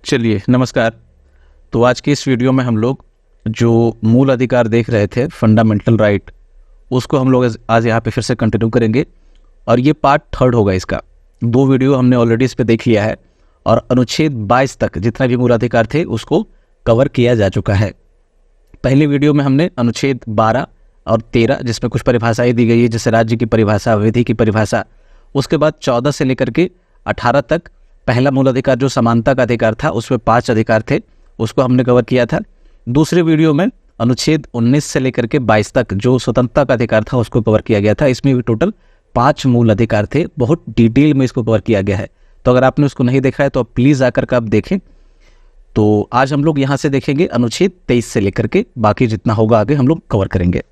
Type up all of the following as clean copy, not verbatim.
चलिए नमस्कार। तो आज की इस वीडियो में हम लोग जो मूल अधिकार देख रहे थे, फंडामेंटल राइट, उसको हम लोग आज यहाँ पे फिर से कंटिन्यू करेंगे और ये पार्ट 3 होगा। इसका 2 वीडियो हमने ऑलरेडी इस पे देख लिया है और अनुच्छेद 22 तक जितना भी मूल अधिकार थे उसको कवर किया जा चुका है। पहले वीडियो में हमने अनुच्छेद 12 और 13 जिसमें कुछ परिभाषाएं दी गई है, जैसे राज्य की परिभाषा, विधि की परिभाषा। उसके बाद 14 से लेकर के 18 तक पहला मूल अधिकार जो समानता का अधिकार था, उसमें 5 अधिकार थे, उसको हमने कवर किया था। दूसरे वीडियो में अनुच्छेद 19 से लेकर के 22 तक जो स्वतंत्रता का अधिकार था उसको कवर किया गया था। इसमें भी टोटल 5 मूल अधिकार थे, बहुत डिटेल में इसको कवर किया गया है। तो अगर आपने उसको नहीं देखा है तो प्लीज़ आकर के आप देखें। तो आज हम लोग यहाँ से देखेंगे अनुच्छेद 23 से लेकर के बाकी जितना होगा आगे हम लोग कवर करेंगे।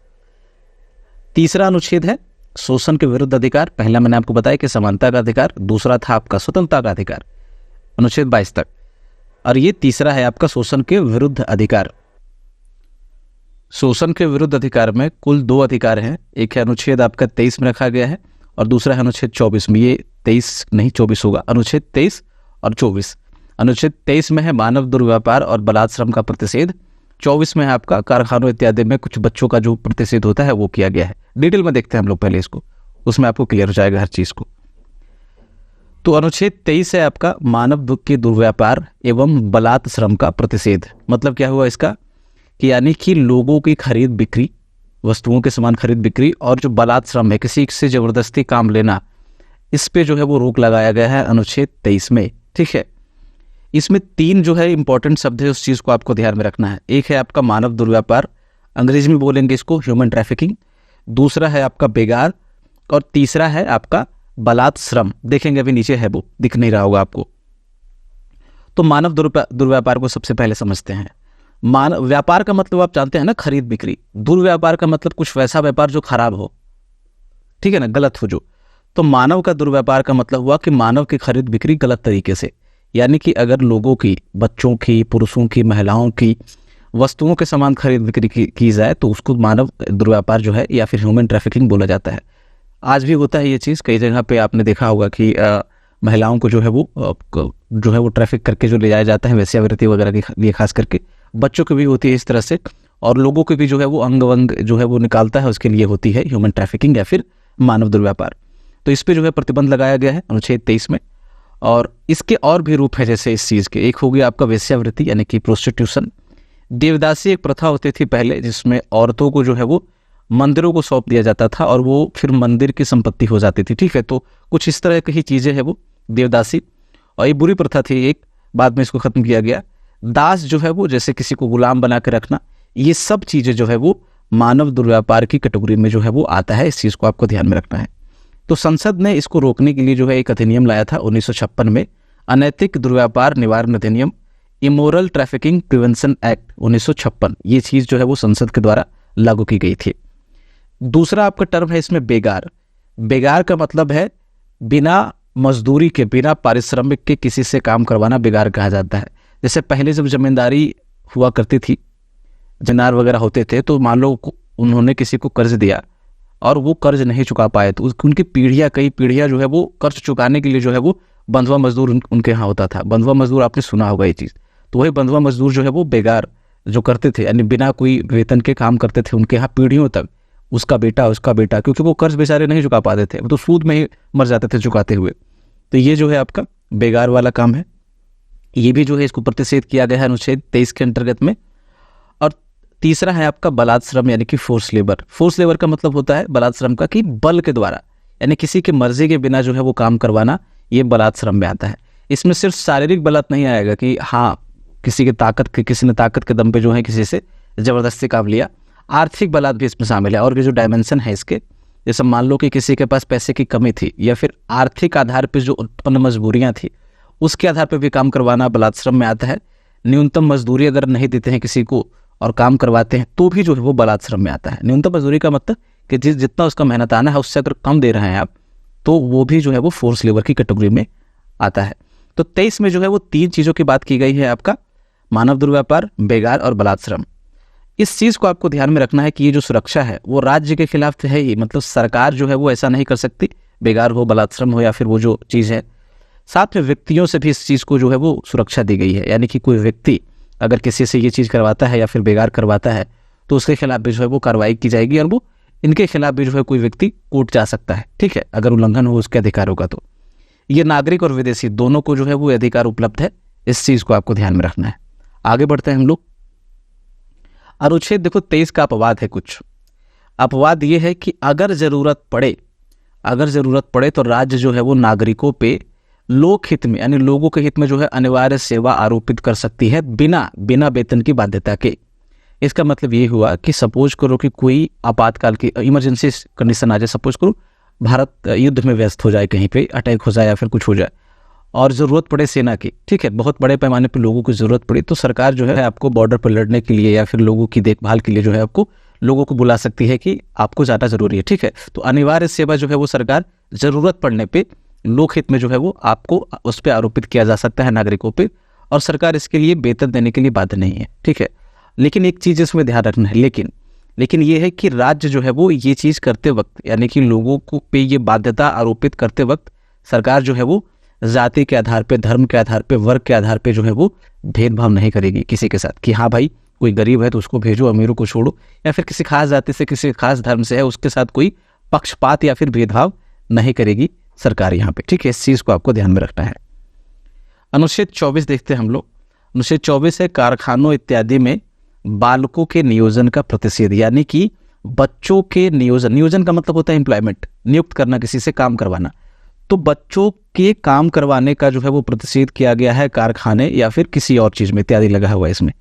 तीसरा अनुच्छेद है शोषण के विरुद्ध अधिकार। पहला मैंने आपको बताया कि समानता का अधिकार, दूसरा था आपका स्वतंत्रता का अधिकार अनुच्छेद 22 तक, और ये तीसरा है आपका शोषण के विरुद्ध अधिकार। शोषण के विरुद्ध अधिकार में कुल 2 अधिकार हैं। एक है अनुच्छेद आपका 23 में रखा गया है और दूसरा है अनुच्छेद 24 में। ये 23 नहीं 24 होगा, अनुच्छेद 23 और 24। अनुच्छेद 23 में है मानव दुर्व्यापार और बलात् श्रम का प्रतिषेध। 24 में है आपका कारखानों इत्यादि में कुछ बच्चों का जो प्रतिषेध होता है वो किया गया है। डिटेल में देखते हैं हम लोग पहले इसको, उसमें आपको क्लियर हो जाएगा हर चीज को। तो अनुच्छेद 23 है आपका मानव के दुर्व्यापार एवं बलात् श्रम का प्रतिषेध। मतलब क्या हुआ इसका कि यानी कि लोगों की खरीद बिक्री, वस्तुओं के समान खरीद बिक्री और जो बलात् श्रम है, किसी से जबरदस्ती काम लेना, इस पे जो है वो रोक लगाया गया है अनुच्छेद 23 में। ठीक है, इसमें 3 जो है इंपॉर्टेंट शब्द है, उस चीज को आपको ध्यान में रखना है। एक है आपका मानव दुर्व्यापार, अंग्रेजी में बोलेंगे इसको ह्यूमन ट्रैफिकिंग। दूसरा है आपका बेगार और तीसरा है आपका बलात् श्रम। देखेंगे अभी नीचे है, वो दिख नहीं रहा होगा आपको। तो मानव दुर्व्यापार को सबसे पहले समझते हैं। मानव व्यापार का मतलब आप जानते हैं ना, खरीद बिक्री। दुर्व्यापार का मतलब कुछ वैसा व्यापार जो खराब हो, ठीक है ना, गलत हो जो। तो मानव का दुर्व्यापार का मतलब हुआ कि मानव की खरीद बिक्री गलत तरीके से, यानी कि अगर लोगों की, बच्चों की, पुरुषों की, महिलाओं की वस्तुओं के समान खरीद बिक्री की जाए तो उसको मानव दुर्व्यापार जो है या फिर ह्यूमन ट्रैफिकिंग बोला जाता है। आज भी होता है ये चीज़। कई जगह पे आपने देखा होगा कि महिलाओं को जो है वो ट्रैफिक करके जो ले जाया जाता है वेश्यावृत्ति वगैरह के लिए, खास करके बच्चों की भी होती है इस तरह से, और लोगों के भी जो है वो अंग वंग जो है वो निकालता है, उसके लिए होती है ह्यूमन ट्रैफिकिंग या फिर मानव दुर्व्यापार। तो इस पर जो है प्रतिबंध लगाया गया है अनुच्छेद 23 में। और इसके और भी रूप है, जैसे इस चीज़ के एक हो गया आपका वेश्यावृत्ति यानी कि प्रोस्टिट्यूशन। देवदासी एक प्रथा होती थी पहले, जिसमें औरतों को जो है वो मंदिरों को सौंप दिया जाता था और वो फिर मंदिर की संपत्ति हो जाती थी। ठीक है, तो कुछ इस तरह की ही चीज़ें है वो देवदासी, और ये बुरी प्रथा थी एक, बाद में इसको खत्म किया गया। दास जो है वो, जैसे किसी को गुलाम बना के रखना, ये सब चीज़ें जो है वो मानव दुर्व्यापार की कैटेगरी में जो है वो आता है। इस चीज़ को आपको ध्यान में रखना है। तो संसद ने इसको रोकने के लिए जो है एक अधिनियम लाया था 1956 में, अनैतिक दुर्व्यापार निवारण अधिनियम, इमोरल ट्रैफिकिंग प्रिवेंशन एक्ट 1956। ये चीज़ जो है वो संसद के द्वारा लागू की गई थी। दूसरा आपका टर्म है इसमें बेगार। बेगार का मतलब है बिना मजदूरी के, बिना पारिश्रमिक के किसी से काम करवाना बेगार कहा जाता है। जैसे पहले जब जमींदारी हुआ करती थी, जनार वगैरह होते थे, तो मान लो उन्होंने किसी को कर्ज दिया और वो कर्ज नहीं चुका पाए, तो उनकी पीढ़ियाँ, कई पीढ़ियाँ जो है वो कर्ज चुकाने के लिए जो है वो बंधुआ मजदूर उनके यहाँ होता था। बंधुआ मजदूर आपने सुना होगा ये चीज़। तो वही बंधुआ मजदूर जो है वो बेगार जो करते थे, यानी बिना कोई वेतन के काम करते थे, उनके यहाँ पीढ़ियों तक उसका बेटा, क्योंकि वो कर्ज बेचारे नहीं चुका पाते थे, वो तो सूद में ही मर जाते थे चुकाते हुए। तो ये जो है आपका बेगार वाला काम है। ये भी जो है इसको प्रतिषेध किया गया है अनुच्छेद 23 के अंतर्गत में। और तीसरा है आपका बलात् श्रम यानी कि फोर्स लेबर। फोर्स लेबर का मतलब होता है बलात् श्रम का कि बल के द्वारा, यानी किसी की मर्जी के बिना जो है वो काम करवाना, ये बलात् श्रम में आता है। इसमें सिर्फ शारीरिक बलात् नहीं आएगा कि हाँ किसी ने ताकत के दम पे जो है किसी से जबरदस्ती काम लिया। आर्थिक बलात् भी इसमें शामिल है। और ये जो डायमेंशन है इसके, जैसे मान लो कि किसी के पास पैसे की कमी थी या फिर आर्थिक आधार पर जो उत्पन्न मजबूरियां थी उसके आधार पर भी काम करवाना बलात् श्रम में आता है। न्यूनतम मजदूरी अगर नहीं देते हैं किसी को और काम करवाते हैं तो भी जो है वो बलात् श्रम में आता है। न्यूनतम मजदूरी का मतलब कि जितना उसका मेहनत आना है उससे अगर कम दे रहे हैं आप, तो वो भी जो है वो फोर्स लेबर की कैटेगरी में आता है। तो 23 में जो है वो 3 चीज़ों की बात की गई है, आपका मानव दुर्व्यापार, बेगार और बलात् श्रम। इस चीज़ को आपको ध्यान में रखना है कि ये जो सुरक्षा है वो राज्य के खिलाफ है ही, मतलब सरकार जो है वो ऐसा नहीं कर सकती, बेगार हो, बलात् श्रम हो या फिर वो जो चीज़ है। साथ में व्यक्तियों से भी इस चीज़ को जो है वो सुरक्षा दी गई है, यानी कि कोई व्यक्ति अगर किसी से ये चीज़ करवाता है या फिर बेगार करवाता है तो उसके खिलाफ भी जो है वो कार्रवाई की जाएगी और वो इनके खिलाफ भी जो है कोई व्यक्ति कोर्ट जा सकता है, ठीक है, अगर उल्लंघन हो उसके अधिकारों का। तो ये नागरिक और विदेशी दोनों को जो है वो अधिकार उपलब्ध है, इस चीज़ को आपको ध्यान में रखना है। आगे बढ़ते हैं हम लोग। अनुच्छेद देखो 23 का अपवाद है। कुछ अपवाद ये है कि अगर ज़रूरत पड़े तो राज्य जो है वो नागरिकों पे लोक हित में यानी लोगों के हित में जो है अनिवार्य सेवा आरोपित कर सकती है बिना वेतन की बाध्यता के। इसका मतलब ये हुआ कि सपोज करो कि कोई आपातकाल की इमरजेंसी कंडीशन आ जाए, सपोज करो भारत युद्ध में व्यस्त हो जाए, कहीं पे अटैक हो जाए या फिर कुछ हो जाए और ज़रूरत पड़े सेना की, ठीक है, बहुत बड़े पैमाने पर लोगों की ज़रूरत पड़ी, तो सरकार जो है आपको बॉर्डर पर लड़ने के लिए या फिर लोगों की देखभाल के लिए जो है आपको लोगों को बुला सकती है कि आपको ज़्यादा ज़रूरी है, ठीक है। तो अनिवार्य सेवा जो है वो सरकार ज़रूरत पड़ने पे लोक हित में जो है वो आपको उस पर आरोपित किया जा सकता है नागरिकों पे, और सरकार इसके लिए वेतन देने के लिए बाध्य नहीं है, ठीक है। लेकिन एक चीज़ इसमें ध्यान रखना है, लेकिन ये है कि राज्य जो है वो ये चीज़ करते वक्त यानी कि लोगों को पे ये बाध्यता आरोपित करते वक्त सरकार जो है वो जाति के आधार पे, धर्म के आधार पे, वर्ग के आधार पे जो है वो भेदभाव नहीं करेगी किसी के साथ कि हाँ भाई कोई गरीब है तो उसको भेजो, अमीरों को छोड़ो, या फिर किसी खास जाति से किसी खास धर्म से है उसके साथ कोई पक्षपात या फिर भेदभाव नहीं करेगी सरकार यहाँ पे, ठीक है। इस चीज़ को आपको ध्यान में रखना है। अनुच्छेद 24 देखते हैं हम लोग। अनुच्छेद 24 है कारखानों इत्यादि में बालकों के नियोजन का प्रतिषेध, यानी कि बच्चों के नियोजन का मतलब होता है एम्प्लॉयमेंट, नियुक्त करना, किसी से काम करवाना। तो बच्चों के काम करवाने का जो है वो प्रतिषेध किया गया है कारखाने या फिर किसी और चीज़ में, इत्यादि लगा हुआ है इसमें।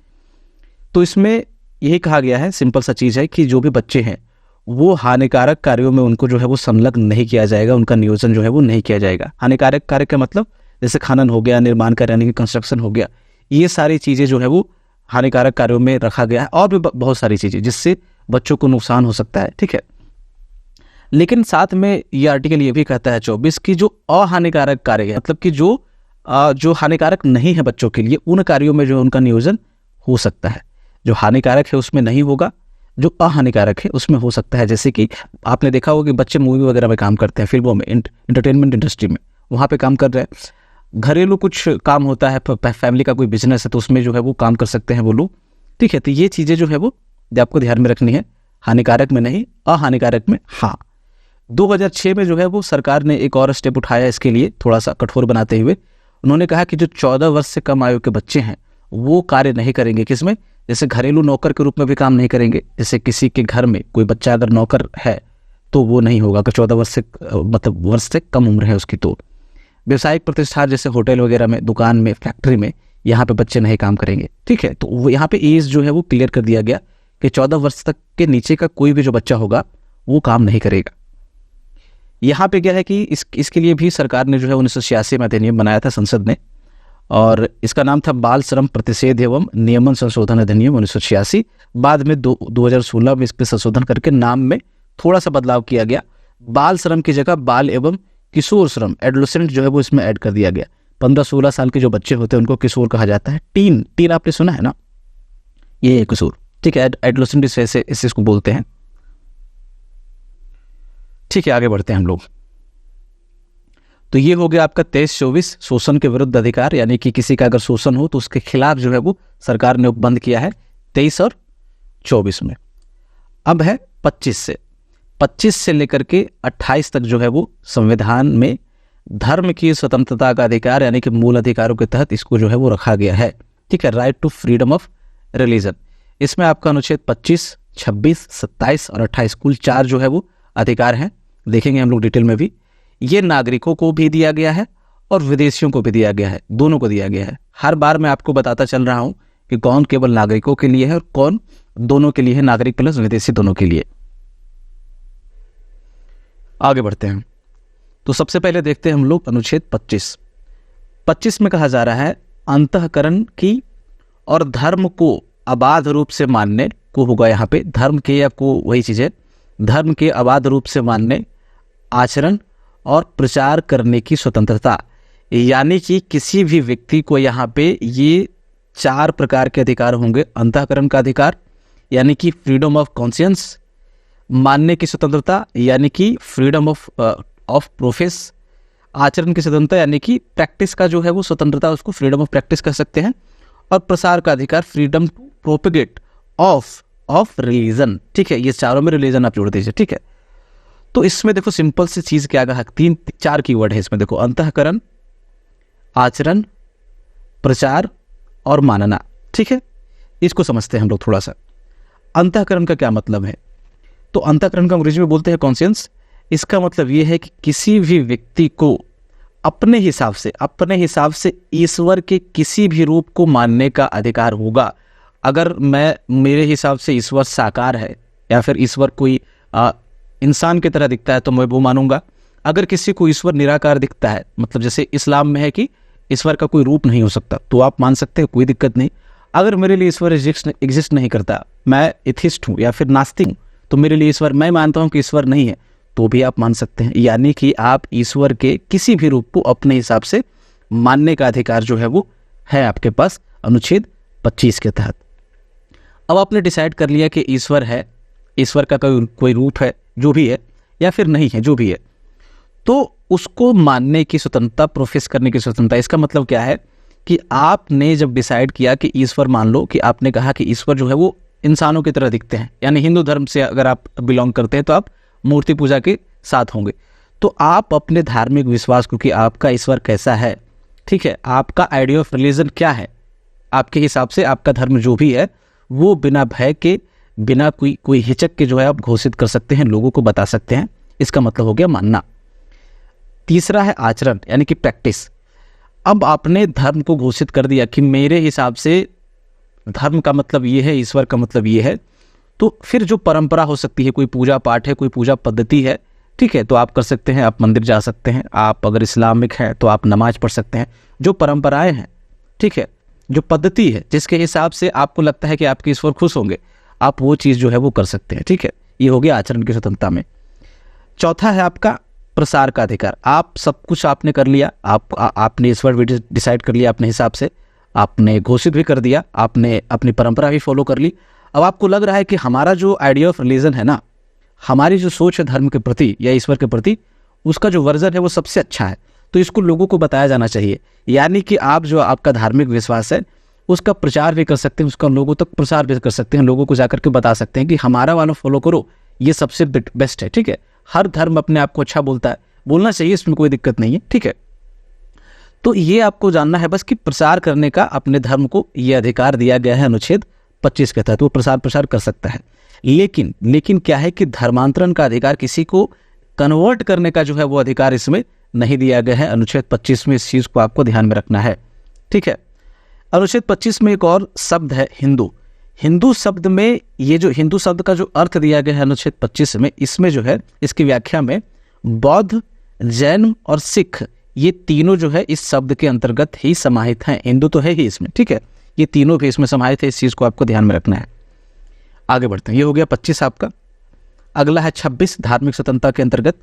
तो इसमें यही कहा गया है, सिंपल सा चीज़ है कि जो भी बच्चे हैं वो हानिकारक कार्यों में उनको जो है वो संलग्न नहीं किया जाएगा, उनका नियोजन जो है वो नहीं किया जाएगा। हानिकारक कार्य का मतलब जैसे खनन हो गया, निर्माण कार्य यानी कि कंस्ट्रक्शन हो गया, ये सारी चीज़ें जो है वो हानिकारक कार्यों में रखा गया है, और भी बहुत सारी चीज़ें जिससे बच्चों को नुकसान हो सकता है, ठीक है। लेकिन साथ में ये आर्टिकल ये भी कहता है 24 की जो अहानिकारक कार्य है, मतलब कि जो हानिकारक नहीं है बच्चों के लिए, उन कार्यों में जो उनका नियोजन हो सकता है। जो हानिकारक है उसमें नहीं होगा, जो अहानिकारक है उसमें हो सकता है। जैसे कि आपने देखा होगा कि बच्चे मूवी वगैरह में काम करते हैं, फिल्मों में, एंटरटेनमेंट इंडस्ट्री में, वहाँ पे काम कर रहे हैं। घरेलू कुछ काम होता है, फैमिली का कोई बिजनेस है तो उसमें जो है वो काम कर सकते हैं वो लोग, ठीक है। तो ये चीज़ें जो है वो आपको ध्यान में रखनी है, हानिकारक में नहीं, अहानिकारक में हाँ। 2006 में जो है वो सरकार ने एक और स्टेप उठाया इसके लिए, थोड़ा सा कठोर बनाते हुए। उन्होंने कहा कि जो 14 वर्ष से कम आयु के बच्चे हैं वो कार्य नहीं करेंगे, किसमें, जैसे घरेलू नौकर के रूप में भी काम नहीं करेंगे। जैसे किसी के घर में कोई बच्चा अगर नौकर है तो वो नहीं होगा अगर 14 वर्ष से मतलब वर्ष से कम उम्र है उसकी। तो व्यवसायिक प्रतिष्ठान जैसे होटल वगैरह में, दुकान में, फैक्ट्री में, यहाँ पे बच्चे नहीं काम करेंगे, ठीक है। तो वो यहाँ पे एज जो है वो क्लियर कर दिया गया कि 14 वर्ष तक के नीचे का कोई भी जो बच्चा होगा वो काम नहीं करेगा। यहाँ पे क्या है कि इसके लिए भी सरकार ने जो है 1986 में अधिनियम बनाया था संसद ने, और इसका नाम था बाल श्रम प्रतिषेध एवं नियमन संशोधन अधिनियम 1986। बाद में 2016 में इस पर संशोधन करके नाम में थोड़ा सा बदलाव किया गया। बाल श्रम की जगह बाल एवं किशोर श्रम, एडोलेसेंट जो है वो इसमें ऐड कर दिया गया। 15-16 साल के जो बच्चे होते हैं उनको किशोर कहा जाता है। टीन आपने सुना है ना, ये है किशोर, ठीक है। एडोलेसेंट इस इसको बोलते हैं, ठीक है। आगे बढ़ते हैं हम लोग। तो ये हो गया आपका 23-24 शोषण के विरुद्ध अधिकार, यानी कि किसी का अगर शोषण हो तो उसके खिलाफ जो है वो सरकार ने उपबंध किया है 23 और 24 में। अब है 25 से लेकर के 28 तक जो है वो संविधान में धर्म की स्वतंत्रता का अधिकार, यानी कि मूल अधिकारों के तहत इसको जो है वो रखा गया है, ठीक है। Right to freedom of religion. इसमें आपका अनुच्छेद 25, 26, 27 और 28 कुल 4 जो है वो अधिकार हैं, देखेंगे हम लोग डिटेल में भी। ये नागरिकों को भी दिया गया है और विदेशियों को भी दिया गया है, दोनों को दिया गया है। हर बार मैं आपको बताता चल रहा हूं कि कौन केवल नागरिकों के लिए है और कौन दोनों के लिए है, नागरिक प्लस विदेशी दोनों के लिए। आगे बढ़ते हैं। तो सबसे पहले देखते हैं हम लोग अनुच्छेद 25 में कहा जा रहा है अंतःकरण की और धर्म को अबाध रूप से मानने को होगा। यहाँ पे धर्म के या को वही चीज है, धर्म के अबाध रूप से मानने, आचरण और प्रचार करने की स्वतंत्रता, यानी कि किसी भी व्यक्ति को यहाँ पे ये 4 प्रकार के अधिकार होंगे। अंतःकरण का अधिकार यानी कि फ्रीडम ऑफ कॉन्शियंस, मानने की स्वतंत्रता यानी कि फ्रीडम ऑफ प्रोफेस, आचरण की स्वतंत्रता यानी कि प्रैक्टिस का जो है वो स्वतंत्रता, उसको फ्रीडम ऑफ प्रैक्टिस कह सकते हैं। और प्रसार का अधिकार, freedom to propagate of religion, ठीक है। ये चारों में रिलीजन आप जोड़ दीजिए, ठीक है। तो इसमें देखो सिंपल सी चीज क्या कहा, 3-4 कीवर्ड है इसमें। देखो अंतःकरण, आचरण, प्रचार और मानना, ठीक है। इसको समझते हैं हम लोग थोड़ा सा। अंतःकरण का क्या मतलब है? तो अंतःकरण का अंग्रेजी में बोलते हैं कॉन्शियंस। इसका मतलब ये है कि किसी भी व्यक्ति को अपने हिसाब से ईश्वर के किसी भी रूप को मानने का अधिकार होगा। अगर मेरे हिसाब से ईश्वर साकार है या फिर ईश्वर कोई इंसान की तरह दिखता है तो मैं वो मानूंगा। अगर किसी को ईश्वर निराकार दिखता है, मतलब जैसे इस्लाम में है कि ईश्वर का कोई रूप नहीं हो सकता, तो आप मान सकते हैं, कोई दिक्कत नहीं। अगर मेरे लिए ईश्वर एग्जिस्ट नहीं करता, मैं एथिस्ट हूँ या फिर नास्तिक हूँ, तो मेरे लिए ईश्वर, मैं मानता हूँ कि ईश्वर नहीं है, तो भी आप मान सकते हैं। यानी कि आप ईश्वर के किसी भी रूप को अपने हिसाब से मानने का अधिकार जो है वो है आपके पास अनुच्छेद 25 के तहत। अब आपने डिसाइड कर लिया कि ईश्वर है, ईश्वर का कोई रूप है, जो भी है, या फिर नहीं है, जो भी है, तो उसको मानने की स्वतंत्रता, प्रोफेस करने की स्वतंत्रता। इसका मतलब क्या है कि आपने जब डिसाइड किया कि ईश्वर, मान लो कि आपने कहा कि ईश्वर जो है वो इंसानों की तरह दिखते हैं, यानी हिंदू धर्म से अगर आप बिलोंग करते हैं तो आप मूर्ति पूजा के साथ होंगे, तो आप अपने धार्मिक विश्वास, क्योंकि आपका ईश्वर कैसा है, ठीक है, आपका आइडिया ऑफ रिलीजन क्या है, आपके हिसाब से आपका धर्म जो भी है वो बिना भय के, बिना कोई हिचक के जो है आप घोषित कर सकते हैं, लोगों को बता सकते हैं। इसका मतलब हो गया मानना। तीसरा है आचरण, यानी कि प्रैक्टिस। अब आपने धर्म को घोषित कर दिया कि मेरे हिसाब से धर्म का मतलब ये है, ईश्वर का मतलब ये है, तो फिर जो परंपरा हो सकती है, कोई पूजा पाठ है, कोई पूजा पद्धति है, ठीक है, तो आप कर सकते हैं, आप मंदिर जा सकते हैं, आप अगर इस्लामिक हैं तो आप नमाज पढ़ सकते हैं। जो परंपराएं हैं, ठीक है, जो पद्धति है, जिसके हिसाब से आपको लगता है कि आपके ईश्वर खुश होंगे, आप वो चीज़ जो है वो कर सकते हैं, ठीक है। ये हो गया आचरण की स्वतंत्रता में। चौथा है आपका प्रसार का अधिकार। आप सब कुछ आपने कर लिया, आपने ईश्वर भी डिसाइड कर लिया अपने हिसाब से, आपने घोषित भी कर दिया, आपने अपनी परंपरा भी फॉलो कर ली। अब आपको लग रहा है कि हमारा जो आइडिया ऑफ रिलीजन है ना, हमारी जो सोच है धर्म के प्रति या ईश्वर के प्रति, उसका जो वर्जन है वो सबसे अच्छा है, तो इसको लोगों को बताया जाना चाहिए। यानी कि आप जो आपका धार्मिक विश्वास है उसका प्रचार भी कर सकते हैं, उसका लोगों तक प्रसार भी कर सकते हैं, लोगों को जाकर के बता सकते हैं कि हमारा वाला फॉलो करो, ये सबसे बेस्ट है, ठीक है। हर धर्म अपने आप को अच्छा बोलता है, बोलना चाहिए, इसमें कोई दिक्कत नहीं है, ठीक है। तो ये आपको जानना है बस कि प्रसार करने का अपने धर्म को ये अधिकार दिया गया है अनुच्छेद 25 के तहत, वो प्रसार कर सकता है। लेकिन क्या है कि धर्मांतरण का अधिकार, किसी को कन्वर्ट करने का जो है वो अधिकार इसमें नहीं दिया गया है अनुच्छेद 25 में। इस चीज को आपको ध्यान में रखना है, ठीक है। अनुच्छेद 25 में एक और शब्द है हिंदू। हिंदू शब्द में, ये जो हिंदू शब्द का जो अर्थ दिया गया है अनुच्छेद 25 में, इसमें जो है इसकी व्याख्या में बौद्ध, जैन और सिख, ये तीनों जो है इस शब्द के अंतर्गत ही समाहित हैं। हिंदू तो है ही इसमें, ठीक है, ये तीनों भी इसमें समाहित है। इस चीज को आपको ध्यान में रखना है। आगे बढ़ते हैं, ये हो गया 25 आपका। अगला है 26 धार्मिक स्वतंत्रता के अंतर्गत।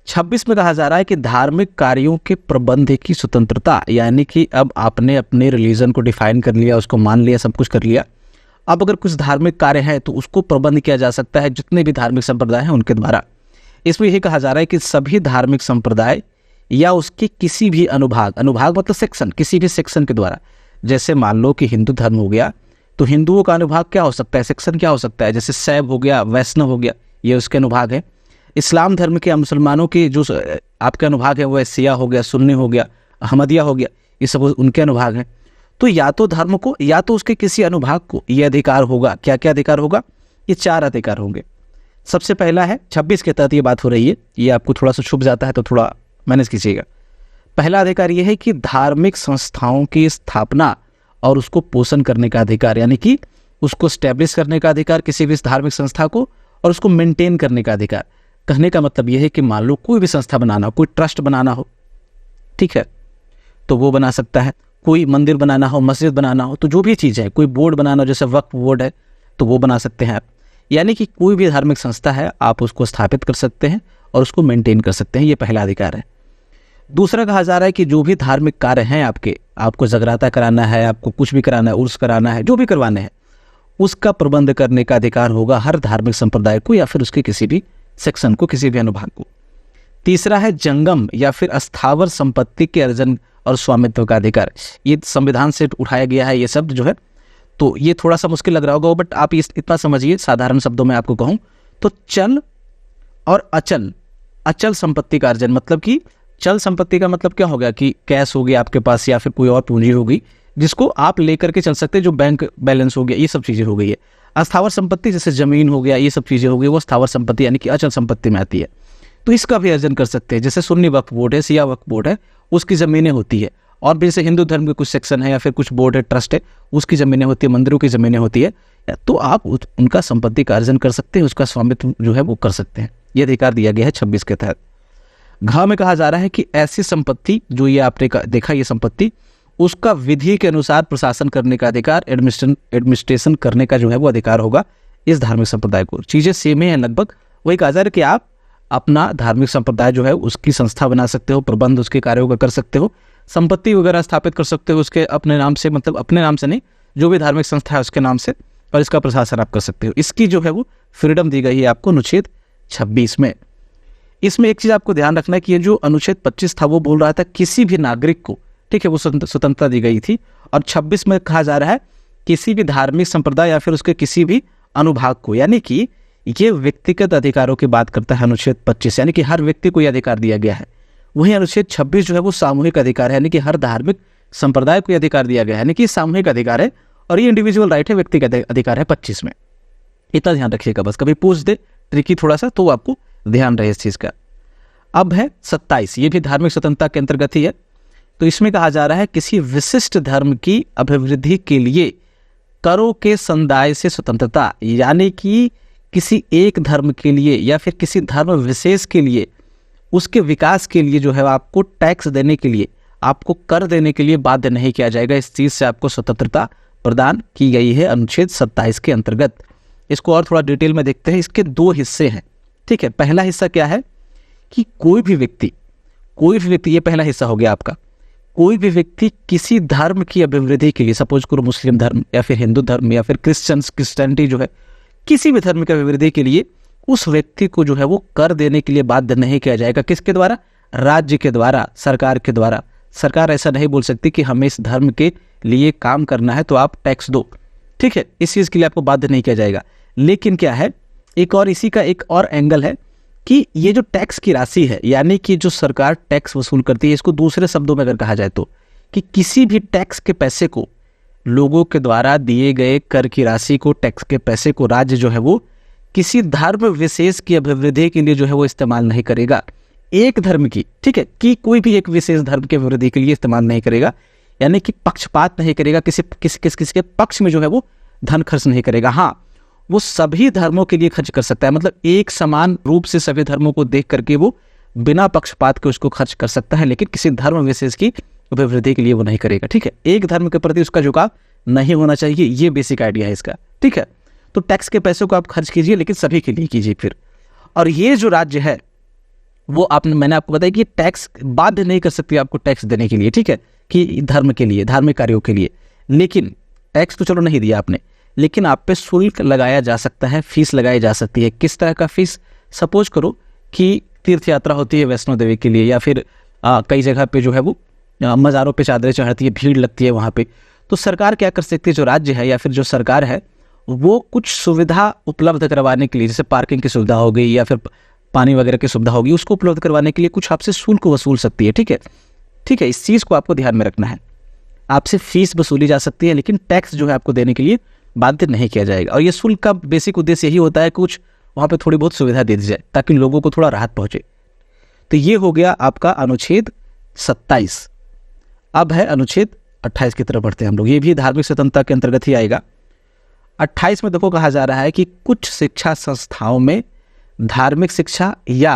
26 में कहा जा रहा है कि धार्मिक कार्यों के प्रबंध की स्वतंत्रता, यानी कि अब आपने अपने रिलीजन को डिफाइन कर लिया, उसको मान लिया, सब कुछ कर लिया। अब अगर कुछ धार्मिक कार्य है तो उसको प्रबंध किया जा सकता है जितने भी धार्मिक संप्रदाय हैं उनके द्वारा। इसमें यही कहा जा रहा है कि सभी धार्मिक संप्रदाय या उसके किसी भी अनुभाग मतलब सेक्शन, किसी भी सेक्शन के द्वारा, जैसे मान लो कि हिंदू धर्म हो गया तो हिंदुओं का अनुभाग क्या हो सकता है, सेक्शन क्या हो सकता है, जैसे शैव हो गया, वैष्णव हो गया, ये उसके अनुभाग है। इस्लाम धर्म के मुसलमानों के जो आपके अनुभाग है वो शिया हो गया, सुन्नी हो गया, अहमदिया हो गया, ये सब उनके अनुभाग हैं। तो या तो धर्म को या तो उसके किसी अनुभाग को ये अधिकार होगा। क्या क्या अधिकार होगा? ये 4 अधिकार होंगे। सबसे पहला है 26 के तहत ये बात हो रही है, ये आपको थोड़ा सा छुप जाता है तो थोड़ा मैनेज कीजिएगा। पहला अधिकार ये है कि धार्मिक संस्थाओं की स्थापना और उसको पोषण करने का अधिकार, यानी कि उसको स्टैब्लिश करने का अधिकार किसी भी धार्मिक संस्था को, और उसको मेंटेन करने का अधिकार। कहने का मतलब यह है कि मान लो कोई भी संस्था बनाना हो, कोई ट्रस्ट बनाना हो, ठीक है, तो वो बना सकता है। कोई मंदिर बनाना हो, मस्जिद बनाना हो, तो जो भी चीज़ है, कोई बोर्ड बनाना हो, जैसे वक्फ बोर्ड है, तो वो बना सकते हैं आप। यानी कि कोई भी धार्मिक संस्था है आप उसको स्थापित कर सकते हैं और उसको मेंटेन कर सकते हैं, ये पहला अधिकार है। दूसरा कहा जा रहा है कि जो भी धार्मिक कार्य हैं आपको जगराता कराना है, आपको कुछ भी कराना है, उर्स कराना है, जो भी करवाने हैं, उसका प्रबंध करने का अधिकार होगा हर धार्मिक संप्रदाय को या फिर उसके किसी भी सेक्शन को, किसी भी अनुभाग को। तीसरा है जंगम या फिर अस्थावर संपत्ति के अर्जन और स्वामित्व का अधिकार। ये संविधान से उठाया गया है ये शब्द जो है, तो ये थोड़ा सा मुश्किल लग रहा होगा, बट आप इतना समझिए, साधारण शब्दों में आपको कहूँ तो चल और अचल, अचल संपत्ति का अर्जन, मतलब कि चल संपत्ति का मतलब क्या हो गया कि कैश हो गया आपके पास या फिर कोई और पूंजी होगी जिसको आप लेकर के चल सकते हैं, जो बैंक बैलेंस हो गया, ये सब चीजें हो गई है। अस्थावर संपत्ति जैसे जमीन हो गया, ये सब चीजें हो गई, वो स्थावर संपत्ति यानी कि अचल संपत्ति में आती है। तो इसका भी अर्जन कर सकते हैं। जैसे सुन्नी वक्फ बोर्ड है, सिया वक्फ बोर्ड है, उसकी जमीनें होती है, और भी जैसे हिंदू धर्म के कुछ सेक्शन है या फिर कुछ बोर्ड है, ट्रस्ट है, उसकी जमीनें होती है, मंदिरों की जमीनें होती है, तो आप उनका संपत्ति का अर्जन कर सकते हैं, उसका स्वामित्व जो है वो कर सकते हैं। ये अधिकार दिया गया है 26 के तहत। घ में कहा जा रहा है कि ऐसी संपत्ति जो ये आपने देखा, ये संपत्ति, उसका विधि के अनुसार प्रशासन करने का अधिकार, एडमिनिस्ट्रेशन करने का जो है वो अधिकार होगा इस धार्मिक संप्रदाय को। चीजें सेम ही है लगभग, वही कहा जा रहा है कि आप अपना धार्मिक संप्रदाय जो है उसकी संस्था बना सकते हो, प्रबंध उसके कार्यों का कर सकते हो, संपत्ति वगैरह स्थापित कर सकते हो उसके अपने नाम से, मतलब अपने नाम से नहीं, जो भी धार्मिक संस्था है उसके नाम से, और इसका प्रशासन आप कर सकते हो। इसकी जो है वो फ्रीडम दी गई है आपको अनुच्छेद 26 में। इसमें एक चीज आपको ध्यान रखना है कि ये जो अनुच्छेद 25 था वो बोल रहा था किसी भी नागरिक को, ठीक है, वो स्वतंत्रता दी गई थी, और 26 में कहा जा रहा है किसी भी धार्मिक संप्रदाय या फिर उसके किसी भी अनुभाग को, यानी कि ये व्यक्तिगत अधिकारों की बात करता है अनुच्छेद 25, यानी कि हर व्यक्ति को यह अधिकार दिया गया है। वहीं अनुच्छेद 26 जो है वो सामूहिक अधिकार है, यानी कि हर धार्मिक संप्रदाय को यह अधिकार दिया गया है, यानी कि सामूहिक अधिकार है, और ये इंडिविजुअल राइट है, व्यक्तिगत अधिकार है 25 में। इतना ध्यान रखिएगा, बस कभी पूछ दे ट्रिकी थोड़ा सा तो आपको ध्यान रहे इस चीज का। अब है 27, ये भी धार्मिक स्वतंत्रता के अंतर्गत ही है। तो इसमें कहा जा रहा है किसी विशिष्ट धर्म की अभिवृद्धि के लिए करों के संदाय से स्वतंत्रता, यानी कि किसी एक धर्म के लिए या फिर किसी धर्म विशेष के लिए उसके विकास के लिए जो है आपको टैक्स देने के लिए, आपको कर देने के लिए बाध्य नहीं किया जाएगा। इस चीज से आपको स्वतंत्रता प्रदान की गई है अनुच्छेद 27 के अंतर्गत। इसको और थोड़ा डिटेल में देखते हैं। इसके दो हिस्से हैं, ठीक है। पहला हिस्सा क्या है कि कोई भी व्यक्ति, ये पहला हिस्सा हो गया आपका, कोई भी व्यक्ति किसी धर्म की अभिवृद्धि के लिए, सपोज करो मुस्लिम धर्म या फिर हिंदू धर्म या फिर क्रिश्चियनिटी जो है, किसी भी धर्म की अभिवृद्धि के लिए उस व्यक्ति को जो है वो कर देने के लिए बाध्य नहीं किया जाएगा। किसके द्वारा? राज्य के द्वारा, सरकार के द्वारा। सरकार ऐसा नहीं बोल सकती कि हमें इस धर्म के लिए काम करना है तो आप टैक्स दो, ठीक है, इस चीज के लिए आपको बाध्य नहीं किया जाएगा। लेकिन क्या है, एक और इसी का एक और एंगल है कि ये जो टैक्स की राशि है, यानी कि जो सरकार टैक्स वसूल करती है, इसको दूसरे शब्दों में अगर कहा जाए तो कि किसी भी टैक्स के पैसे को, लोगों के द्वारा दिए गए कर की राशि को, टैक्स के पैसे को राज्य जो है वो किसी धर्म विशेष की अभिवृद्धि के लिए जो है वो इस्तेमाल नहीं करेगा। एक धर्म की, ठीक है, कि कोई भी एक विशेष धर्म की अभिवृद्धि के लिए इस्तेमाल नहीं करेगा, यानी कि पक्षपात नहीं करेगा, किसी के पक्ष में जो है वो धन खर्च नहीं करेगा। हाँ, वो सभी धर्मों के लिए खर्च कर सकता है, मतलब एक समान रूप से सभी धर्मों को देख करके वो बिना पक्षपात के उसको खर्च कर सकता है, लेकिन किसी धर्म विशेष की अभिवृद्धि के लिए वो नहीं करेगा, ठीक है। एक धर्म के प्रति उसका झुकाव नहीं होना चाहिए, ये बेसिक आइडिया है इसका, ठीक है। तो टैक्स के पैसों को आप खर्च कीजिए, लेकिन सभी के लिए कीजिए फिर। और ये जो राज्य है वो मैंने आपको बताया कि टैक्स बाध्य नहीं कर सकती आपको टैक्स देने के लिए, ठीक है, कि धर्म के लिए, धार्मिक कार्यों के लिए। लेकिन टैक्स तो चलो नहीं दिया आपने, लेकिन आप पे शुल्क लगाया जा सकता है, फीस लगाई जा सकती है। किस तरह का फीस? सपोज करो कि तीर्थ यात्रा होती है वैष्णो देवी के लिए, या फिर कई जगह पे जो है वो मज़ारों पे चादरें चढ़ती है, भीड़ लगती है वहाँ पे, तो सरकार क्या कर सकती है, जो राज्य है या फिर जो सरकार है वो कुछ सुविधा उपलब्ध करवाने के लिए, जैसे पार्किंग की सुविधा हो गई या फिर पानी वगैरह की सुविधा होगी, उसको उपलब्ध करवाने के लिए कुछ आपसे शुल्क वसूल सकती है, ठीक है, ठीक है। इस चीज़ को आपको ध्यान में रखना है। आपसे फीस वसूली जा सकती है, लेकिन टैक्स जो है आपको देने के लिए बाध्य नहीं किया जाएगा। और ये शुल्क का बेसिक उद्देश्य यही होता है कि कुछ वहाँ पे थोड़ी बहुत सुविधा दे दी जाए ताकि लोगों को थोड़ा राहत पहुँचे। तो ये हो गया आपका अनुच्छेद 27। अब है अनुच्छेद 28 की तरफ बढ़ते हैं हम लोग। ये भी धार्मिक स्वतंत्रता के अंतर्गत ही आएगा। 28 में देखो कहा जा रहा है कि कुछ शिक्षा संस्थाओं में धार्मिक शिक्षा या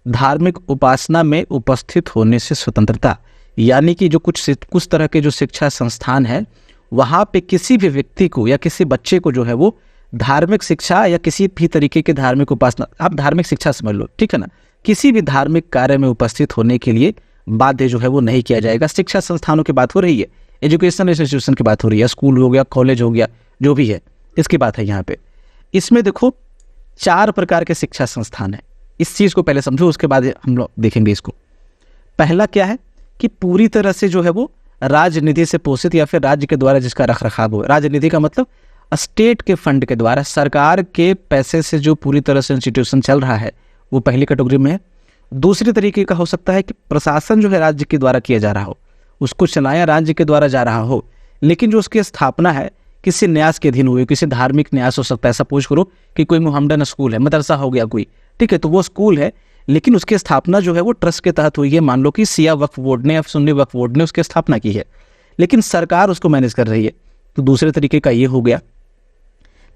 धार्मिक उपासना में उपस्थित होने से स्वतंत्रता, यानी कि जो कुछ तरह के जो शिक्षा संस्थान है वहाँ पे किसी भी व्यक्ति को या किसी बच्चे को जो है वो धार्मिक शिक्षा या किसी भी तरीके के धार्मिक उपासना, आप धार्मिक शिक्षा समझ लो, ठीक है ना, किसी भी धार्मिक कार्य में उपस्थित होने के लिए बाध्य जो है वो नहीं किया जाएगा। शिक्षा संस्थानों की बात हो रही है, एजुकेशनल इंस्टीट्यूशन की बात हो रही है, स्कूल हो गया, कॉलेज हो गया, जो भी है इसकी बात है यहाँ पे। इसमें देखो 4 प्रकार के शिक्षा संस्थान है, इस चीज़ को पहले समझो, उसके बाद हम लोग देखेंगे इसको। पहला क्या है कि पूरी तरह से जो है वो राजनिधि से पोषित या फिर राज्य के द्वारा जिसका रख रखाव हो। राजनिधि का मतलब स्टेट के फंड के द्वारा, सरकार के पैसे से जो पूरी तरह से इंस्टीट्यूशन चल रहा है, वो पहली कैटेगरी में है। दूसरी तरीके का हो सकता है कि प्रशासन जो है राज्य के द्वारा किया जा रहा हो, उसको चलाया राज्य के द्वारा जा रहा हो, लेकिन जो उसकी स्थापना है किसी न्यास के अधीन हुई, किसी धार्मिक न्यास हो सकता है। सपोज करो कि कोई मोहम्मदन स्कूल है, मदरसा हो गया कोई, ठीक है, तो वो स्कूल है लेकिन उसकी स्थापना जो है वो ट्रस्ट के तहत हुई है। मान लो कि सिया वक्फ बोर्ड ने या सुन्नी वक्फ बोर्ड ने उसकी स्थापना की है, लेकिन सरकार उसको मैनेज कर रही है, तो दूसरे तरीके का ये हो गया।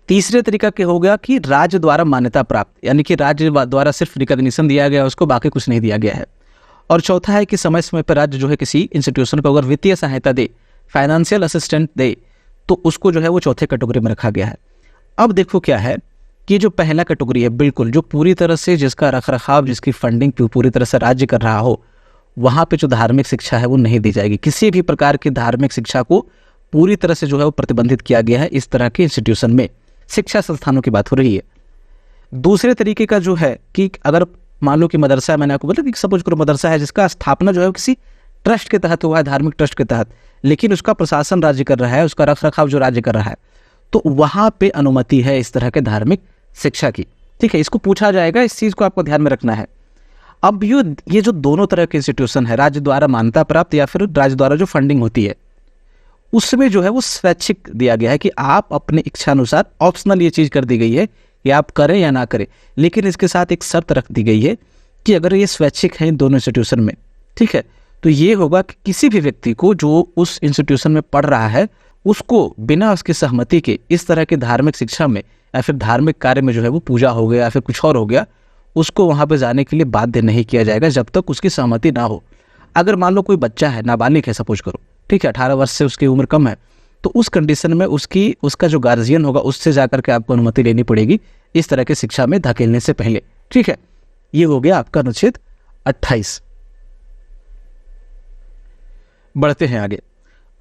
तीसरे तरीका क्या हो गया कि राज्य द्वारा मान्यता प्राप्त, यानी कि राज्य द्वारा सिर्फ रिकॉग्निशन दिया गया, उसको बाकी कुछ नहीं दिया गया है। और चौथा है कि समय समय पर राज्य जो है किसी इंस्टीट्यूशन को अगर वित्तीय सहायता दे, फाइनेंशियल असिस्टेंट दे, तो उसको जो है वो चौथे कैटेगरी में रखा गया है। अब देखो क्या है कि जो पहला कैटेगरी है, बिल्कुल जो पूरी तरह से जिसका रख रखाव, जिसकी फंडिंग पूरी तरह से राज्य कर रहा हो, वहाँ पे जो धार्मिक शिक्षा है वो नहीं दी जाएगी। किसी भी प्रकार की धार्मिक शिक्षा को पूरी तरह से जो है वो प्रतिबंधित किया गया है इस तरह के इंस्टीट्यूशन में, शिक्षा संस्थानों की बात हो रही है। दूसरे तरीके का जो है कि अगर मान लो कि मदरसा है, मैंने आपको बोला कि सपोज करो मदरसा है जिसका स्थापना जो है किसी ट्रस्ट के तहत हुआ है, धार्मिक ट्रस्ट के तहत, लेकिन उसका प्रशासन राज्य कर रहा है, उसका रख रखाव जो राज्य कर रहा है, तो वहां पे अनुमति है इस तरह के धार्मिक शिक्षा की। ठीक है, इसको पूछा जाएगा, इस चीज को आपको ध्यान में रखना है। अब ये जो दोनों तरह के इंस्टीट्यूशन है, राज्य द्वारा मान्यता प्राप्त या फिर राज्य द्वारा जो फंडिंग होती है, उसमें जो है वो स्वैच्छिक दिया गया है कि आप अपने इच्छा अनुसार, ऑप्शनल ये चीज कर दी गई है कि आप करें या ना करें, लेकिन इसके साथ एक शर्त रख दी गई है कि अगर ये स्वैच्छिक है इन दोनों इंस्टीट्यूशन में, ठीक है, तो ये होगा कि किसी भी व्यक्ति को जो उस इंस्टीट्यूशन में पढ़ रहा है, उसको बिना उसकी सहमति के इस तरह की धार्मिक शिक्षा में या फिर धार्मिक कार्य में जो है वो पूजा हो गया या फिर कुछ और हो गया, उसको वहां पे जाने के लिए बाध्य नहीं किया जाएगा जब तक उसकी सहमति ना हो। अगर मान लो कोई बच्चा है, नाबालिग है सपोज करो, ठीक है, 18 वर्ष से उसकी उम्र कम है, तो उस कंडीशन में उसका जो गार्जियन होगा उससे जाकर के आपको अनुमति लेनी पड़ेगी इस तरह की शिक्षा में धकेलने से पहले। ठीक है, ये हो गया आपका अनुच्छेद 28। बढ़ते हैं आगे।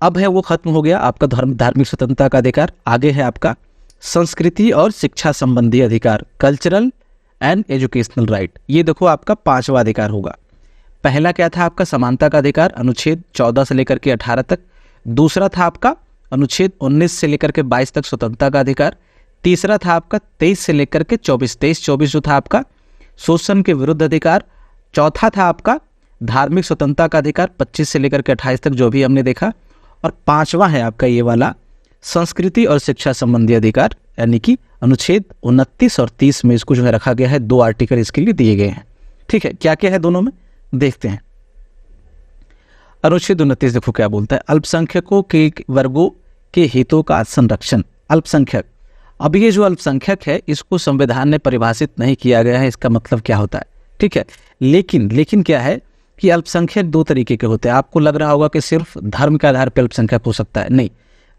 अब है वो खत्म हो गया आपका धार्मिक स्वतंत्रता का अधिकार। आगे है आपका संस्कृति और शिक्षा संबंधी अधिकार, कल्चरल एंड एजुकेशनल राइट। ये देखो आपका 5वां अधिकार होगा। पहला क्या था आपका समानता का अधिकार, अनुच्छेद 14 से लेकर के 18 तक। दूसरा था आपका अनुच्छेद 19 से लेकर के 22 तक स्वतंत्रता का अधिकार। तीसरा था आपका 23 से लेकर के 24 जो था आपका शोषण के विरुद्ध अधिकार। चौथा था आपका धार्मिक स्वतंत्रता का अधिकार 25 से लेकर के 28 तक, जो भी हमने देखा। और 5वां है आपका ये वाला संस्कृति और शिक्षा संबंधी अधिकार, यानी कि अनुच्छेद 29 और 30 में इसको जो है रखा गया है। 2 आर्टिकल इसके लिए दिए गए हैं। ठीक है, क्या क्या है दोनों में देखते हैं। अनुच्छेद 29 देखो क्या बोलता है, अल्पसंख्यकों के वर्गों के हितों का संरक्षण। अल्पसंख्यक, अब ये जो अल्पसंख्यक है इसको संविधान ने परिभाषित नहीं किया गया है, इसका मतलब क्या होता है। ठीक है, लेकिन क्या है कि अल्पसंख्यक 2 तरीके के होते हैं। आपको लग रहा होगा कि सिर्फ धर्म के आधार पर अल्पसंख्यक हो सकता है, नहीं,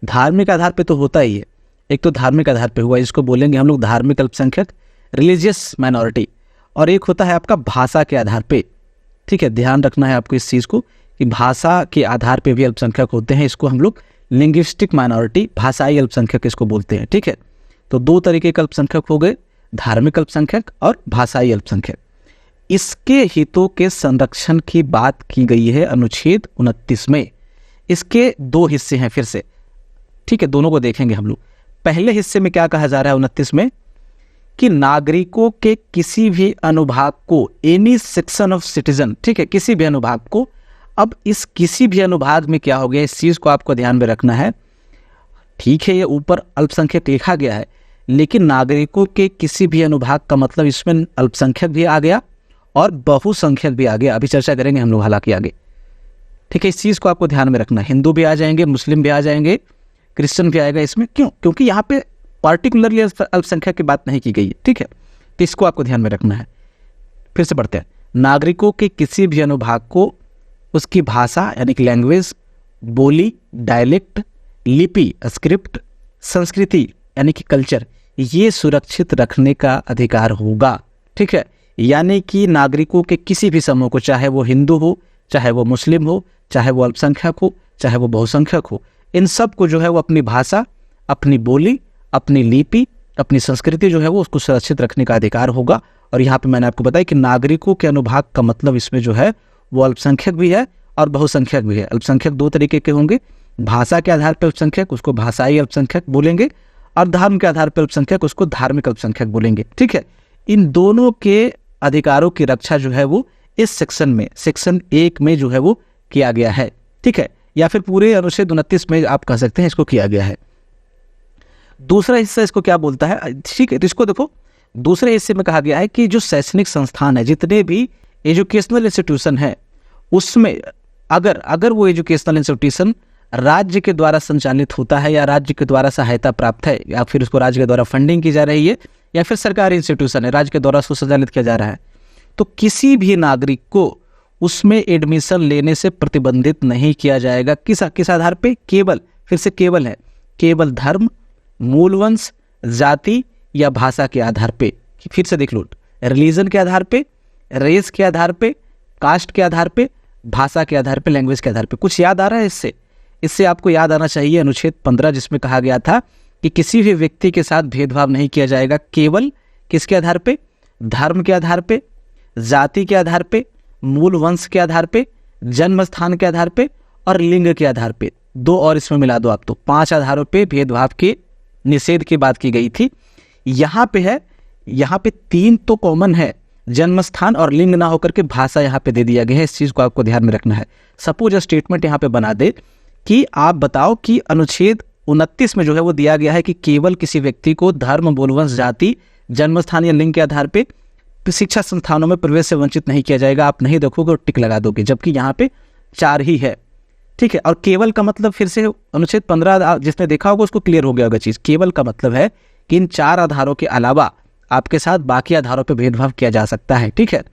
धार्मिक आधार पे तो होता ही है। एक तो धार्मिक आधार पे हुआ, इसको बोलेंगे हम लोग धार्मिक अल्पसंख्यक, रिलीजियस माइनॉरिटी, और एक होता है आपका भाषा के आधार पे। ठीक है, ध्यान रखना है आपको इस चीज को कि भाषा के आधार पे भी अल्पसंख्यक होते हैं, इसको हम लोग लिंग्विस्टिक माइनॉरिटी, भाषाई अल्पसंख्यक इसको बोलते हैं। ठीक है, तो 2 तरीके के अल्पसंख्यक हो गए, धार्मिक अल्पसंख्यक और भाषाई अल्पसंख्यक। इसके हितों के संरक्षण की बात की गई है अनुच्छेद 29 में। इसके 2 हिस्से हैं फिर से, ठीक है, दोनों को देखेंगे हम लोग। पहले हिस्से में क्या कहा जा रहा है 29 में कि नागरिकों के किसी भी अनुभाग को, एनी सेक्शन ऑफ सिटीजन, ठीक है, किसी भी अनुभाग को। अब इस किसी भी अनुभाग में क्या हो गया, इस चीज को आपको ध्यान में रखना है। ठीक है, ये ऊपर अल्पसंख्यक लिखा गया है, लेकिन नागरिकों के किसी भी अनुभाग का मतलब इसमें अल्पसंख्यक भी आ गया और बहुसंख्यक भी आ गया। अभी चर्चा करेंगे हम लोग हालांकि आगे। ठीक है, इस चीज को आपको ध्यान में रखना है। हिंदू भी आ जाएंगे, मुस्लिम भी आ जाएंगे, क्रिश्चियन भी आएगा इसमें। क्यों? क्योंकि यहाँ पे पार्टिकुलरली अल्पसंख्यक की बात नहीं की गई है। ठीक है, तो इसको आपको ध्यान में रखना है। फिर से पढ़ते हैं। नागरिकों के किसी भी अनुभाग को उसकी भाषा यानी कि लैंग्वेज, बोली, डायलेक्ट, लिपि, स्क्रिप्ट, संस्कृति यानी कि कल्चर, ये सुरक्षित रखने का अधिकार होगा। ठीक है, यानी कि नागरिकों के किसी भी समूह को, चाहे वो हिंदू हो, चाहे वो मुस्लिम हो, चाहे वो अल्पसंख्यक हो, चाहे वो बहुसंख्यक हो, इन सब को जो है वो अपनी भाषा, अपनी बोली, अपनी लिपि, अपनी संस्कृति जो है वो उसको सुरक्षित रखने का अधिकार होगा। और यहाँ पे मैंने आपको बताया कि नागरिकों के अनुभाग का मतलब इसमें जो है वो अल्पसंख्यक भी है और बहुसंख्यक भी है। अल्पसंख्यक दो तरीके के होंगे, भाषा के आधार पर अल्पसंख्यक, उसको भाषाई अल्पसंख्यक बोलेंगे, और धर्म के आधार पर अल्पसंख्यक, उसको धार्मिक अल्पसंख्यक बोलेंगे। ठीक है, इन दोनों के अधिकारों की रक्षा जो है वो इस सेक्शन में, सेक्शन 1 में जो है वो किया गया है। ठीक है, या फिर पूरे अनुच्छेद 29 में आप कह सकते हैं इसको किया गया है। दूसरा हिस्सा इसको क्या बोलता है? ठीक है, तो इसको देखो, दूसरे हिस्से में कहा गया है कि जो शैक्षणिक संस्थान है, जितने भी एजुकेशनल इंस्टीट्यूशन है, उसमें अगर वो एजुकेशनल इंस्टीट्यूशन राज्य के द्वारा संचालित होता है या राज्य के द्वारा सहायता प्राप्त है या फिर उसको राज्य के द्वारा फंडिंग की जा रही है या फिर सरकारी इंस्टीट्यूशन है, राज्य के द्वारा उसको संचालित किया जा रहा है, तो किसी भी नागरिक को उसमें एडमिशन लेने से प्रतिबंधित नहीं किया जाएगा। किस आधार पे? केवल, फिर से केवल है, केवल धर्म, मूल वंश, जाति या भाषा के आधार पे। फिर से देख लो, रिलीजन के आधार पे, रेस के आधार पे, कास्ट के आधार पे, भाषा के आधार पे, लैंग्वेज के आधार पे। कुछ याद आ रहा है इससे आपको याद आना चाहिए अनुच्छेद 15 जिसमें कहा गया था कि किसी भी व्यक्ति के साथ भेदभाव नहीं किया जाएगा, केवल किसके आधार पे? धर्म के आधार पे, जाति के आधार पे, मूल वंश के आधार पे, जन्म स्थान के आधार पे और लिंग के आधार पे। 2 और इसमें मिला दो आप, तो 5 आधारों पे भेदभाव के निषेध की बात की गई थी। यहाँ पे है, यहाँ पे 3 तो कॉमन है, जन्म स्थान और लिंग ना होकर के भाषा यहाँ पे दे दिया गया है। इस चीज को आपको ध्यान में रखना है। सपोज स्टेटमेंट यहाँ पे बना दे कि आप बताओ कि अनुच्छेद 29 में जो है वो दिया गया है कि केवल किसी व्यक्ति को धर्म, मूल वंश, जाति, जन्म स्थान या लिंग के आधार पे शिक्षा संस्थानों में प्रवेश से वंचित नहीं किया जाएगा। आप नहीं देखोगे और टिक लगा दोगे, जबकि यहाँ पे 4 ही है। ठीक है, और केवल का मतलब फिर से अनुच्छेद 15 जिसने देखा होगा उसको क्लियर हो गया होगा चीज। केवल का मतलब है कि इन 4 आधारों के अलावा आपके साथ बाकी आधारों पर भेदभाव किया जा सकता है। ठीक है,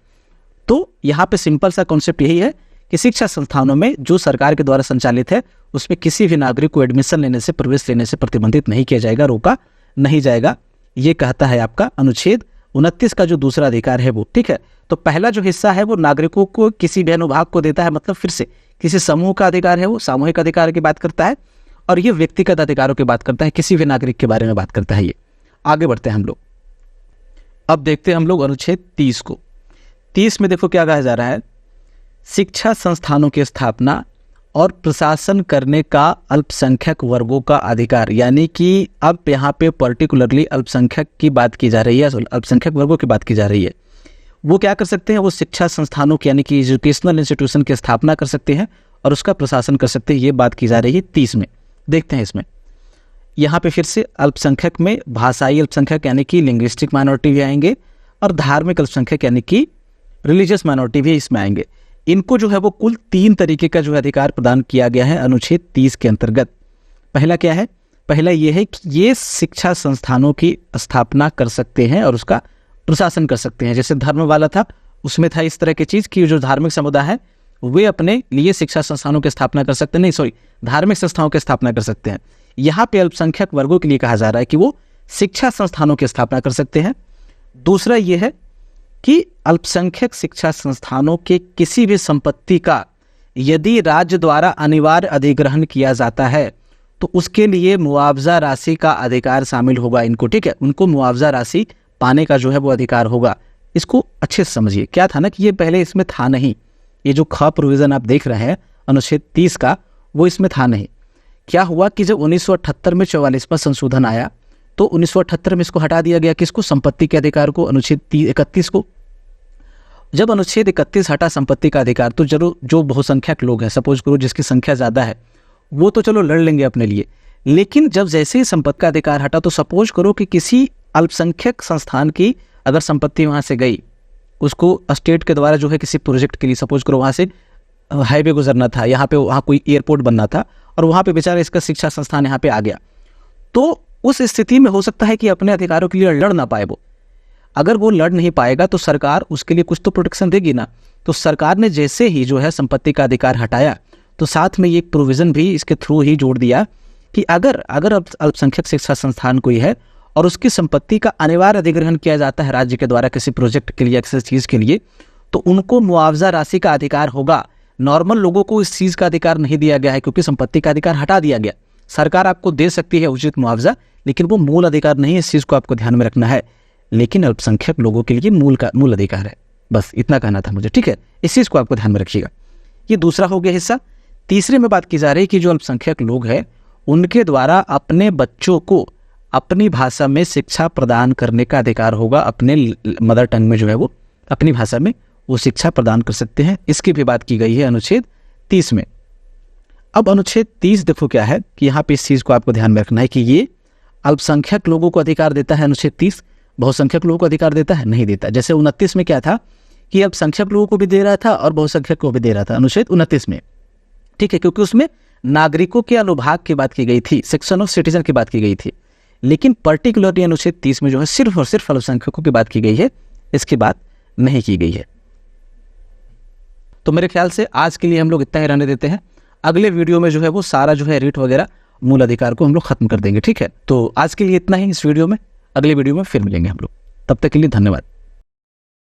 तो यहाँ पे सिंपल सा कॉन्सेप्ट यही है कि शिक्षा संस्थानों में जो सरकार के द्वारा संचालित है उसमें किसी भी नागरिक को एडमिशन लेने से, प्रवेश लेने से प्रतिबंधित नहीं किया जाएगा, रोका नहीं जाएगा। ये कहता है आपका अनुच्छेद 29 का जो दूसरा अधिकार है वो। ठीक है, तो पहला जो हिस्सा है वो नागरिकों को किसी भी अनुभाग को देता है, मतलब फिर से किसी समूह का अधिकार है, वो सामूहिक अधिकार की बात करता है, और ये व्यक्तिगत अधिकारों की बात करता है, किसी भी नागरिक के बारे में बात करता है। ये आगे बढ़ते हैं हम लोग। अब देखते हैं हम लोग अनुच्छेद 30 को। 30 में देखो क्या कहा जा रहा है, शिक्षा संस्थानों की स्थापना और प्रशासन करने का अल्पसंख्यक वर्गों का अधिकार। यानी कि अब यहाँ पे पर्टिकुलरली अल्पसंख्यक की बात की जा रही है, अल्पसंख्यक वर्गों की बात की जा रही है। वो क्या कर सकते हैं? वो शिक्षा संस्थानों की यानी कि एजुकेशनल इंस्टीट्यूशन की स्थापना कर सकते हैं और उसका प्रशासन कर सकते हैं। ये बात की जा रही है 30 में। देखते हैं इसमें, यहाँ पे फिर से अल्पसंख्यक में भाषाई अल्पसंख्यक यानी कि लिंग्विस्टिक माइनॉरिटी भी आएंगे और धार्मिक अल्पसंख्यक यानी कि रिलीजियस माइनॉरिटी भी इसमें आएंगे। इनको जो है वो कुल 3 तरीके का जो अधिकार प्रदान किया गया है अनुच्छेद 30 के अंतर्गत। पहला क्या है? पहला ये है कि ये शिक्षा संस्थानों की स्थापना कर सकते हैं और उसका प्रशासन कर सकते हैं। जैसे धर्म वाला था, उसमें था इस तरह की चीज कि जो धार्मिक समुदाय है वे अपने लिए शिक्षा संस्थानों की स्थापना कर सकते हैं, नहीं सॉरी धार्मिक संस्थाओं की स्थापना कर सकते हैं। यहाँ पे अल्पसंख्यक वर्गों के लिए कहा जा रहा है कि वो शिक्षा संस्थानों की स्थापना कर सकते हैं। दूसरा ये है कि अल्पसंख्यक शिक्षा संस्थानों के किसी भी संपत्ति का यदि राज्य द्वारा अनिवार्य अधिग्रहण किया जाता है तो उसके लिए मुआवजा राशि का अधिकार शामिल होगा इनको। ठीक है, उनको मुआवजा राशि पाने का जो है वो अधिकार होगा। इसको अच्छे से समझिए। क्या था ना कि ये पहले इसमें था नहीं, ये जो ख प्रोविजन आप देख रहे हैं अनुच्छेद 30 का, वो इसमें था नहीं। क्या हुआ कि जब 1978 में 44वां संशोधन आया तो 1978 में इसको हटा दिया गया। किसको? संपत्ति के अधिकार को, अनुच्छेद 31 को। जब अनुच्छेद 31 हटा संपत्ति का अधिकार, तो जो बहुसंख्यक लोग हैं, सपोज करो जिसकी संख्या ज्यादा है, वो तो चलो लड़ लेंगे अपने लिए। लेकिन जब जैसे ही संपत्ति का अधिकार हटा तो सपोज करो कि किसी अल्पसंख्यक संस्थान की अगर संपत्ति वहां से गई, उसको स्टेट के द्वारा जो है किसी प्रोजेक्ट के लिए, सपोज करो वहां से हाईवे गुजरना था, यहाँ पे वहाँ कोई एयरपोर्ट बनना था और वहाँ पे बेचारा इसका शिक्षा संस्थान यहाँ पे आ गया, तो उस स्थिति में हो सकता है कि अपने अधिकारों के लिए लड़ ना पाए वो। अगर वो लड़ नहीं पाएगा तो सरकार उसके लिए कुछ तो प्रोटेक्शन देगी ना। तो सरकार ने जैसे ही जो है संपत्ति का अधिकार हटाया तो साथ में ये एक प्रोविजन भी इसके थ्रू ही जोड़ दिया कि अगर अल्पसंख्यक शिक्षा संस्थान कोई है और उसकी संपत्ति का अनिवार्य अधिग्रहण किया जाता है राज्य के द्वारा किसी प्रोजेक्ट के लिए, किसी चीज के लिए, तो उनको मुआवजा राशि का अधिकार होगा। नॉर्मल लोगों को इस चीज का अधिकार नहीं दिया गया है क्योंकि संपत्ति का अधिकार हटा दिया गया। सरकार आपको दे सकती है उचित मुआवजा, लेकिन वो मूल अधिकार नहीं है। इस चीज को आपको ध्यान में रखना है। लेकिन अल्पसंख्यक लोगों के लिए मूल अधिकार है। बस इतना कहना था मुझे, ठीक है। इस चीज़ को आपको ध्यान में रखिएगा। ये दूसरा हो गया हिस्सा। तीसरे में बात की जा रही है कि जो अल्पसंख्यक लोग हैं उनके द्वारा अपने बच्चों को अपनी भाषा में शिक्षा प्रदान करने का अधिकार होगा। अपने मदर टंग में जो है वो अपनी भाषा में वो शिक्षा प्रदान कर सकते हैं। इसकी भी बात की गई है अनुच्छेद 30 में। अब अनुच्छेद 30 देखो क्या है कि यहाँ पे इस चीज़ को आपको ध्यान में रखना है कि ये अल्पसंख्यक लोगों को अधिकार देता है अनुच्छेद 30, बहुसंख्यक लोगों को अधिकार देता है नहीं देता। जैसे 29 में क्या था कि अल्पसंख्यक लोगों को भी दे रहा था और बहुसंख्यक को भी दे रहा था अनुच्छेद 29 में, ठीक है, क्योंकि उसमें नागरिकों के अनुभाग की बात की गई थी, सेक्शन ऑफ सिटीजन की बात की गई थी। लेकिन पर्टिकुलरली अनुच्छेद 30 में जो है सिर्फ और सिर्फ अल्पसंख्यकों की बात की गई है, इसकी बात नहीं की गई है। तो मेरे ख्याल से आज के लिए हम लोग इतना ही रहने देते हैं। अगले वीडियो में जो है वो सारा जो है रीट वगैरह मूल अधिकार को हम लोग खत्म कर देंगे, ठीक है। तो आज के लिए इतना ही इस वीडियो में, अगले वीडियो में फिर मिलेंगे हम लोग। तब तक के लिए धन्यवाद।